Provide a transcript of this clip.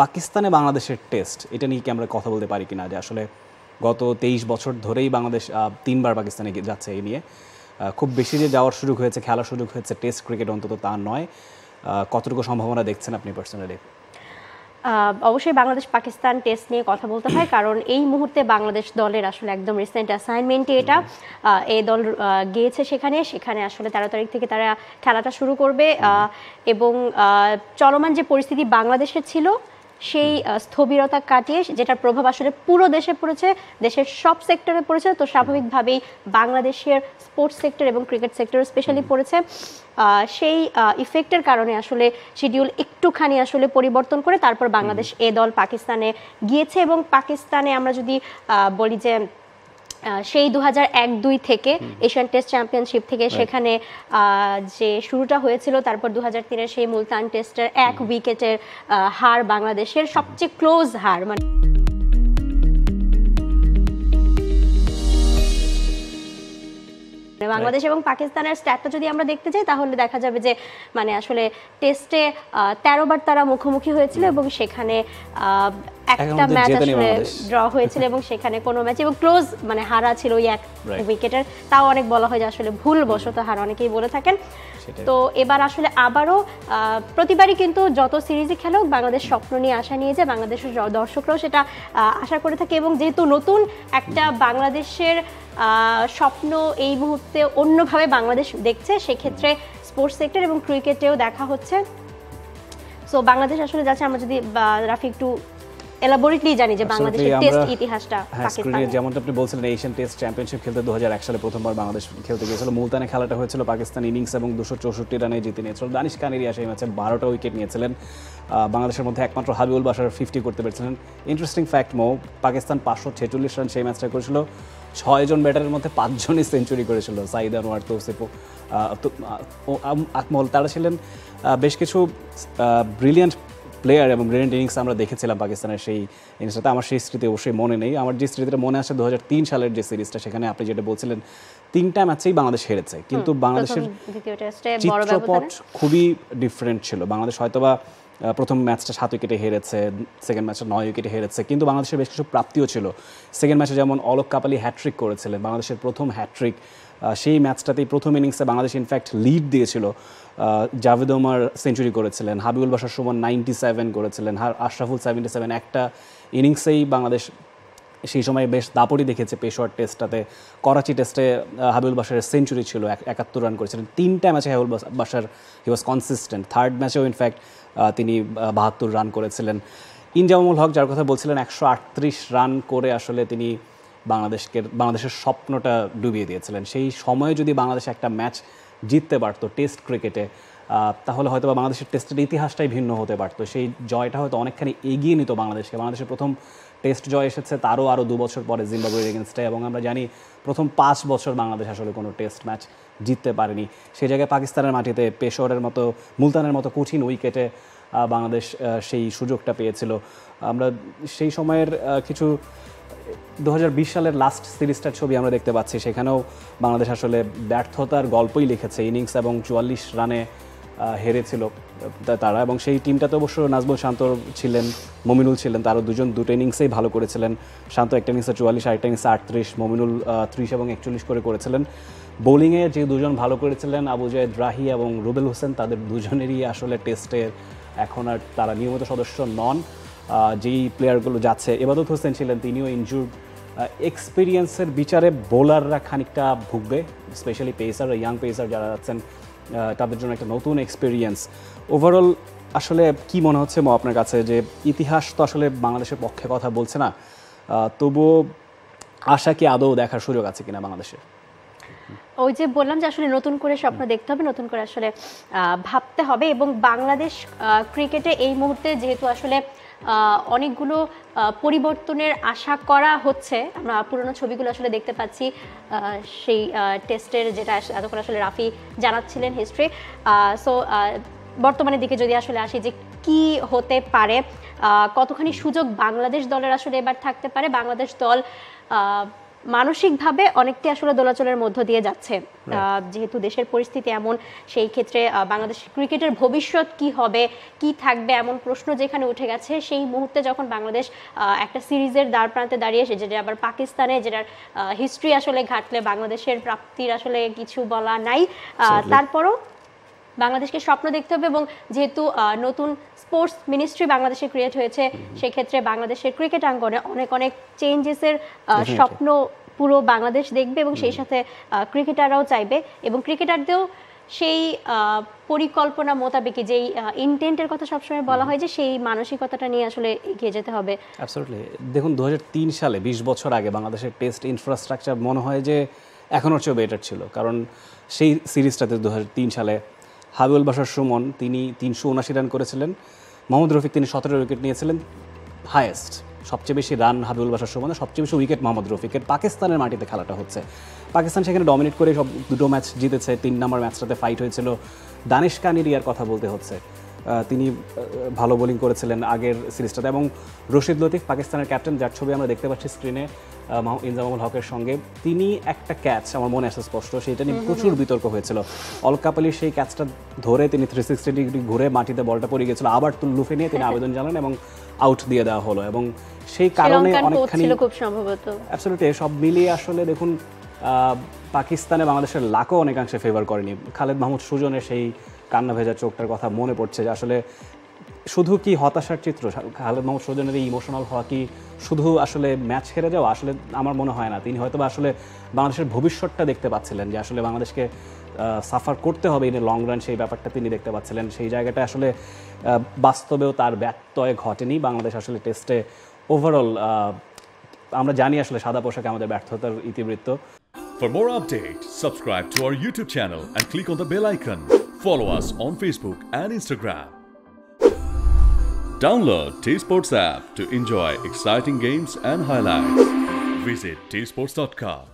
পাকিস্তানে বাংলাদেশের টেস্ট এটা নিয়ে কি আমরা কথা বলতে পারি কিনা, যে আসলে গত 23 বছর ধরেই বাংলাদেশ 3বার পাকিস্তানে যাচ্ছে এই নিয়ে। খুব বেশি যে যাওয়ার সুযোগ হয়েছে, খেলার সুযোগ হয়েছে টেস্ট ক্রিকেট অন্তত তা নয়। কতটুকু সম্ভাবনা দেখছেন আপনি পার্সোনালি? অবশ্যই বাংলাদেশ পাকিস্তান টেস্ট নিয়ে কথা বলতে হয়, কারণ এই মুহূর্তে বাংলাদেশ দলের আসলে একদম রিসেন্ট অ্যাসাইনমেন্টে এটা। এই দল গিয়েছে সেখানে আসলে 13 তারিখ থেকে তারা খেলাটা শুরু করবে, এবং চলমান যে পরিস্থিতি বাংলাদেশের ছিল সেই স্থবিরতা কাটিয়ে, যেটার প্রভাব আসলে পুরো দেশে পড়েছে, দেশের সব সেক্টরে পড়েছে, তো স্বাভাবিকভাবেই বাংলাদেশের স্পোর্টস সেক্টর এবং ক্রিকেট সেক্টর স্পেশালি পড়েছে। সেই ইফেক্টের কারণে আসলে শিডিউল একটুখানি আসলে পরিবর্তন করে তারপর বাংলাদেশ এ দল পাকিস্তানে গিয়েছে। এবং পাকিস্তানে আমরা যদি বলি যে সেই 2001-2 থেকে এশিয়ান টেস্ট চ্যাম্পিয়নশিপ থেকে সেখানে যে শুরুটা হয়েছিল, তারপর 2003-এর সেই মুলতান টেস্টের 1 উইকেটের হার, বাংলাদেশের সবচেয়ে ক্লোজ হার, মানে বাংলাদেশ এবং পাকিস্তানের স্ট্যাটটা যদি আমরা দেখতে যাই তাহলে দেখা যাবে যে মানে আসলে টেস্টে 13 বার তারা মুখোমুখি হয়েছিল এবং সেখানে একটা ম্যাচ আসলে ড্র হয়েছিল এবং সেখানে কোনো ম্যাচ এবং ক্লোজ মানে হারা ছিল ওই 1 উইকেটের। তাও অনেক বলা হয় যে আসলে ভুলবশত হার, অনেকেই বলে থাকেন। তো এবার আসলে আবারও প্রতিবারই কিন্তু যত সিরিজই খেলোক বাংলাদেশ স্বপ্ন নিয়ে আশা নিয়ে যায়, বাংলাদেশের দর্শকরাও সেটা আশা করে থাকে। এবং যেহেতু নতুন একটা বাংলাদেশের স্বপ্ন এই মুহূর্তে অন্যভাবে বাংলাদেশ দেখছে, সেক্ষেত্রে স্পোর্টস সেক্টর এবং ক্রিকেটেও দেখা হচ্ছে। সো বাংলাদেশ আসলে যাচ্ছে, আমরা যদি রাফি একটু এলাবোরেটলি জানি যে বাংলাদেশের টেস্ট ইতিহাসটা পাকিস্তানে, যেমনটা আপনি বলছিলেন এশিয়ান টেস্ট চ্যাম্পিয়নশিপ খেলতে 2001 সালে প্রথমবার বাংলাদেশ খেলতে গিয়েছিল। মুলতানে খেলাটা হয়েছিল, পাকিস্তান ইনিংস এবং 264 রানে জিতে নিয়েছিল। দানিশ কানেরিয়া সেই ম্যাচে 12টা উইকেট নিয়েছিলেন। বাংলাদেশের মধ্যে একমাত্র হাবিবুল বাশার 50 করতে পেরেছিলেন। ইন্টারেস্টিং ফ্যাক্ট মো, পাকিস্তান 546 রান সেই ম্যাচটা করেছিল, 6 জন ব্যাটারের মধ্যে 5 জনই সেঞ্চুরি করেছিল। সাইদ আনোয়ার, তৌসিফ, আকমল, তারা ছিলেন বেশ কিছু ব্রিলিয়ান্ট প্লেয়ার এবং ব্রিলিয়ান্ট ইনিংস আমরা দেখেছিলাম পাকিস্তানের সেই ইনিংসটাতে। আমার সেই স্মৃতি অবশ্যই মনে নেই। আমার যে স্মৃতিটা মনে আসে 2003 সালের যে সিরিজটা, সেখানে আপনি যেটা বলছিলেন 3টা ম্যাচেই বাংলাদেশ হেরেছে, কিন্তু বাংলাদেশের চিত্রপট খুবই ডিফারেন্ট ছিল। বাংলাদেশ হয়তোবা প্রথম ম্যাচটা 7 উইকেটে হেরেছে, সেকেন্ড ম্যাচটা 9 উইকেটে হেরেছে, কিন্তু বাংলাদেশের বেশ কিছু প্রাপ্তিও ছিল। সেকেন্ড ম্যাচে যেমন অলোক কাপালি হ্যাট্রিক করেছিলেন, বাংলাদেশের প্রথম হ্যাট্রিক। সেই ম্যাচটাতেই প্রথম ইনিংসে বাংলাদেশ ইনফ্যাক্ট লিড দিয়েছিল। জাভেদ ওমর সেঞ্চুরি করেছিলেন, হাবিবুল বাশার সুমন 97 করেছিলেন, আশরাফুল 77। একটা ইনিংসেই বাংলাদেশ সেই সময় বেশ দাপটই দেখেছে। পেশোয়ার টেস্টটাতে, করাচি টেস্টে হাবিবুল বাশারের সেঞ্চুরি ছিল, 71 রান করেছিলেন। 3টা ম্যাচে হাবিবুল বাশার হি ওয়াজ কনসিস্টেন্ট। থার্ড ম্যাচেও ইনফ্যাক্ট তিনি 72 রান করেছিলেন। ইনজামুল হক, যার কথা বলছিলেন, 138 রান করে আসলে তিনি বাংলাদেশের স্বপ্নটা ডুবিয়ে দিয়েছিলেন। সেই সময়ে যদি বাংলাদেশ একটা ম্যাচ জিততে পারতো টেস্ট ক্রিকেটে, তাহলে হয়তো বাংলাদেশের টেস্টের ইতিহাসটাই ভিন্ন হতে পারতো। সেই জয়টা হয়তো অনেকখানি এগিয়ে নিত বাংলাদেশকে। বাংলাদেশের প্রথম টেস্ট জয় এসেছে তারও আরও 2 বছর পরে জিম্বাবুয়ের এগেনস্টে, এবং আমরা জানি প্রথম 5 বছর বাংলাদেশ আসলে কোনো টেস্ট ম্যাচ জিততে পারেনি। সেই জায়গায় পাকিস্তানের মাটিতে পেশোয়ারের মতো, মুলতানের মতো কঠিন উইকেটে বাংলাদেশ সেই সুযোগটা পেয়েছিল। আমরা সেই সময়ের কিছু 2020 সালের লাস্ট সিরিজটার ছবি আমরা দেখতে পাচ্ছি, সেখানেও বাংলাদেশ আসলে ব্যর্থতার গল্পই লিখেছে। ইনিংস এবং 44 রানে হেরেছিল তারা, এবং সেই টিমটাতে অবশ্য নাজমুল শান্ত ছিলেন, মমিনুল ছিলেন, তারা দুটো ইনিংসেই ভালো করেছিলেন। শান্ত একটা ইনিংসে 44, আরেকটা ইনিংসে 38, মমিনুল 30 এবং 41 করে করেছিলেন। বোলিংয়ে যে দুজন ভালো করেছিলেন, আবু জায়েদ রাহি এবং রুবেল হোসেন, তাদের দুজনেরই আসলে টেস্টের এখন আর তারা নিয়মিত সদস্য নন। যেই প্লেয়ারগুলো যাচ্ছে, এবাদত হোসেন ছিলেন, তিনিও ইনজুর্ড। এক্সপিরিয়েন্সের বিচারে বোলাররা খানিকটা ভুগবে, স্পেশালি পেসার, ইয়াং পেসার যারা যাচ্ছেন, তাদের জন্য একটা নতুন এক্সপিরিয়েন্স। ওভারঅল আসলে কি মনে হচ্ছে আপনার কাছে, যে ইতিহাস তো আসলে বাংলাদেশের পক্ষে কথা বলছে না, তবুও আশা কি আদৌ দেখার সুযোগ আছে কিনা বাংলাদেশে? ওই যে বললাম যে আসলে নতুন করে স্বপ্ন দেখতে হবে, নতুন করে আসলে ভাবতে হবে। এবং বাংলাদেশ ক্রিকেটে এই মুহূর্তে যেহেতু আসলে অনেকগুলো পরিবর্তনের আশা করা হচ্ছে, আমরা পুরনো ছবিগুলো আসলে দেখতে পাচ্ছি, সেই টেস্টের যেটা এতক্ষণ আসলে রাফি জানাচ্ছিলেন হিস্ট্রি। সো বর্তমানের দিকে যদি আসলে আসি যে কি হতে পারে, কতখানি সুযোগ বাংলাদেশ দলের আসলে এবার থাকতে পারে, বাংলাদেশ দল মানসিকভাবে অনেকটি আসলে দোলাচলের মধ্য দিয়ে যাচ্ছে। যেহেতু দেশের পরিস্থিতি এমন, সেই ক্ষেত্রে বাংলাদেশ ক্রিকেটের ভবিষ্যৎ কি হবে, কি থাকবে, এমন প্রশ্ন যেখানে উঠে গেছে, সেই মুহূর্তে যখন বাংলাদেশ একটা সিরিজের দ্বার প্রান্তে দাঁড়িয়ে এসে, যেটা আবার পাকিস্তানে, যেটার হিস্ট্রি আসলে ঘাটলে বাংলাদেশের প্রাপ্তির আসলে কিছু বলা নাই, তারপরও বাংলাদেশকে স্বপ্ন দেখতে হবে। এবং যেহেতু নতুন স্পোর্টস মিনিস্ট্রি বাংলাদেশে ক্রিয়েট হয়েছে, সেক্ষেত্রে বাংলাদেশের ক্রিকেট অঙ্গনে অনেক অনেক চেঞ্জেসের স্বপ্ন পুরো বাংলাদেশ দেখবে, এবং সেই সাথে ক্রিকেটাররাও চাইবে, এবং ক্রিকেটারদেরও সেই পরিকল্পনা মোতাবেক, যেই ইন্টেন্টের কথা সবসময় বলা হয়, যে সেই মানসিকতাটা নিয়ে আসলে এগিয়ে যেতে হবে। অ্যাবসলিউটলি। দেখুন 2003 সালে 20 বছর আগে বাংলাদেশের টেস্ট ইনফ্রাস্ট্রাকচার মনে হয় যে এখনও চেয়ে বেটার ছিল, কারণ সেই সিরিজটাতে 2003 সালে হাবিবুল বাশার সুমন তিনি 379 রান করেছিলেন, মোহাম্মদ রফিক তিনি 17 উইকেট নিয়েছিলেন, হায়েস্ট সবচেয়ে বেশি রান হাবিবুল বাশার সুমনের, সবচেয়ে বেশি উইকেট মোহাম্মদ রফিকের। পাকিস্তানের মাটিতে খেলাটা হচ্ছে, পাকিস্তান সেখানে ডমিনেট করে সব দুটো ম্যাচ জিতেছে। 3 নম্বর ম্যাচটাতে ফাইট হয়েছিল, দানিশ কানেরিয়ার কথা বলতে হচ্ছে, তিনি ভালো বোলিং করেছিলেন আগের সিরিজটাতে। এবং রশিদ লতিফ পাকিস্তানের ক্যাপ্টেন, যার ছবি আমরা দেখতে পাচ্ছি স্ক্রিনে ইনজামামুল হকের সঙ্গে, তিনি একটা ক্যাচ আমার মনে আছে স্পষ্ট, সেইটা নিয়ে প্রচুর বিতর্ক হয়েছিল। অলকাপ আলী সেই ক্যাচটা ধরে তিনি 360 ডিগ্রি ঘুরে মাটিতে বলটা পড়ে গেছিল, আবার লুফে নিয়ে তিনি আবেদন জানান এবং আউট দিয়ে দেওয়া হলো। এবং সেই কারণে অনেকখানি খুব সম্ভবত অ্যাবসলিউটলি সব মিলিয়ে আসলে দেখুন পাকিস্তানে বাংলাদেশের লাকও অনেকাংশে ফেভার করেনি। খালেদ মাহমুদ সুজনের সেই কান্না ভেজা চোখটার কথা মনে পড়ছে, যে আসলে শুধু কি হতাশার চিত্র, খালেদ মাহমুদ সুজনের এই ইমোশনাল হওয়া কি শুধু আসলে ম্যাচ হেরে যাওয়া? আসলে আমার মনে হয় না। তিনি হয়তো বা আসলে বাংলাদেশের ভবিষ্যৎটা দেখতে পাচ্ছিলেন, যে আসলে বাংলাদেশকে সাফার করতে হবে ইন লং রান, সেই ব্যাপারটা তিনি দেখতে পাচ্ছিলেন। সেই জায়গাটা আসলে বাস্তবেও তার ব্যত্যয় ঘটেনি। বাংলাদেশ আসলে টেস্টে ওভারঅল আমরা জানি আসলে সাদা পোশাকে আমাদের ব্যর্থতার ইতিবৃত্ত। For more updates, subscribe to our YouTube channel and click on the bell icon. Follow us on Facebook and Instagram. Download T-Sports app to enjoy exciting games and highlights. Visit tsports.com.